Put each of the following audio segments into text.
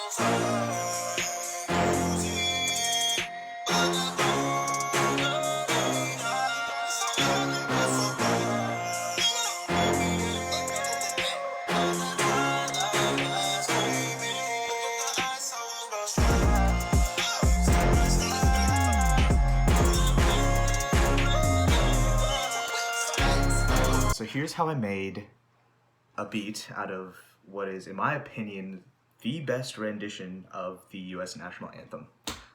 So here's how I made a beat out of what is, in my opinion, the best rendition of the US national anthem.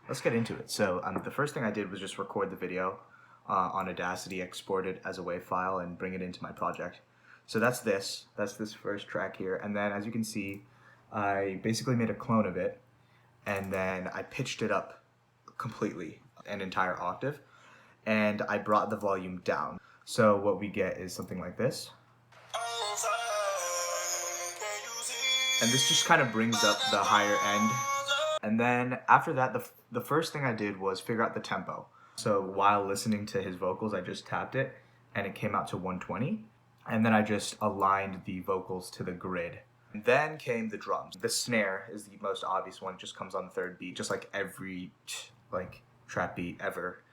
Let's get into it. So the first thing I did was just record the video on Audacity, export it as a WAV file, and bring it into my project. So that's this first track here. And then as you can see, I basically made a clone of it, and then I pitched it up completely, an entire octave, and I brought the volume down. So what we get is something like this. And this just kind of brings up the higher end. And then after that, the first thing I did was figure out the tempo. So while listening to his vocals, I just tapped it and it came out to 120. And then I just aligned the vocals to the grid. And then came the drums. The snare is the most obvious one. It just comes on the third beat, just like every trap beat ever.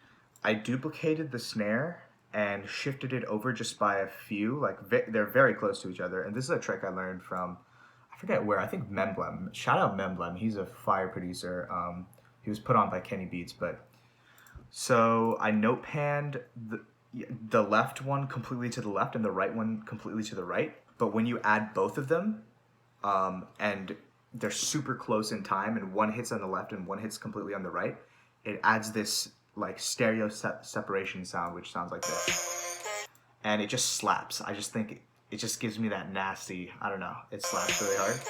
I duplicated the snare and shifted it over just by a few, they're very close to each other. And this is a trick I learned from, I forget where, I think Memblem. Shout out Memblem, he's a fire producer. He was put on by Kenny Beats, but. So I note panned the left one completely to the left and the right one completely to the right. But when you add both of them, and they're super close in time and one hits on the left and one hits completely on the right, it adds this like stereo separation sound, which sounds like this, and it just slaps. I just think it just gives me that nasty, I don't know, it slaps really hard.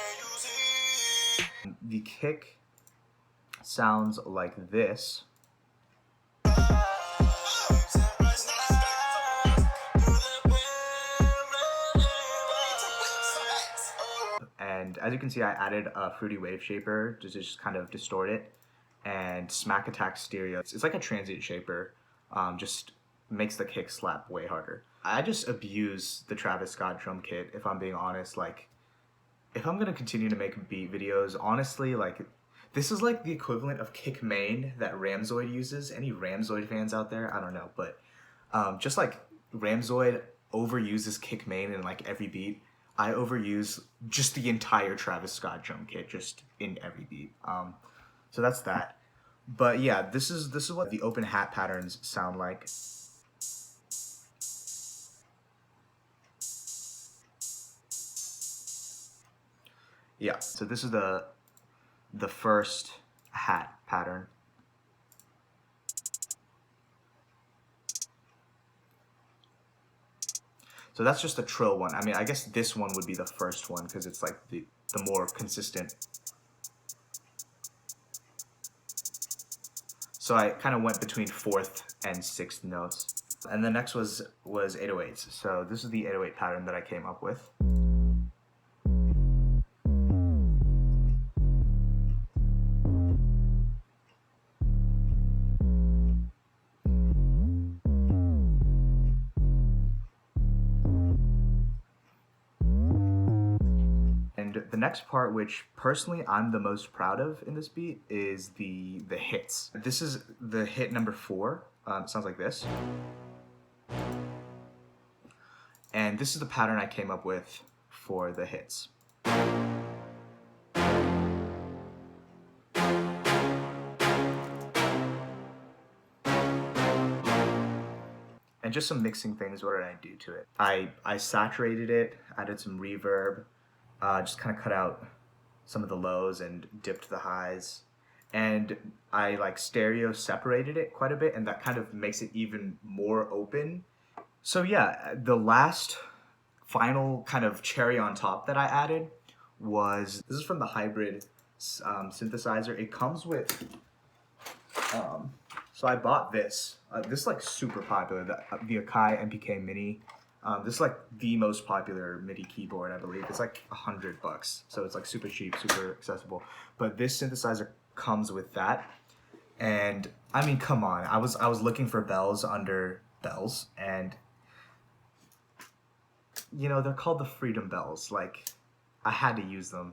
The kick sounds like this. And as you can see, I added a Fruity Wave Shaper to just kind of distort it, and Smack Attack Stereo. It's like a transient shaper, just makes the kick slap way harder. I just abuse the Travis Scott drum kit, if I'm being honest. Like, if I'm gonna continue to make beat videos, honestly, like, this is like the equivalent of kick main that Ramzoid uses. Any Ramzoid fans out there? I don't know, but just like Ramzoid overuses kick main in like every beat, I overuse just the entire Travis Scott drum kit just in every beat. So that's that. But yeah, this is what the open hat patterns sound like. Yeah, so this is the first hat pattern. So that's just a trill one. I mean, I guess this one would be the first one because it's like the more consistent. So I kind of went between 4th and 6th notes. And the next was 808s. So this is the 808 pattern that I came up with. And the next part, which personally I'm the most proud of in this beat, is the hits. This is the hit number 4. It sounds like this. And this is the pattern I came up with for the hits. And just some mixing things, what did I do to it? I saturated it, added some reverb, just kind of cut out some of the lows and dipped the highs. And I like stereo separated it quite a bit, and that kind of makes it even more open. So yeah, the last final kind of cherry on top that I added was, this is from the Hybrid synthesizer. It comes with, so I bought this. This is like super popular, the Akai MPK Mini. This is like the most popular MIDI keyboard, I believe. It's like $100, so it's like super cheap, super accessible. But this synthesizer comes with that, and I mean, come on. I was looking for bells under bells, and you know, they're called the Freedom Bells. Like, I had to use them.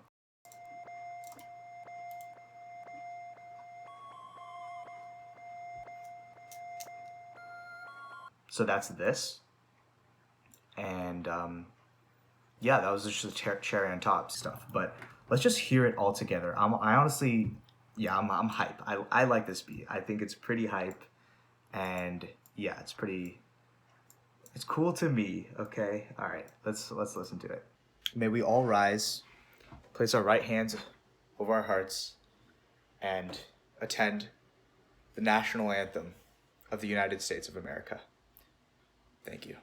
So that's this. And yeah, that was just the cherry on top stuff. But let's just hear it all together. I honestly, yeah, I'm hype. I like this beat. I think it's pretty hype, and yeah, it's cool to me. Okay, all right, let's listen to it. May we all rise, place our right hands over our hearts, and attend the national anthem of the United States of America. Thank you.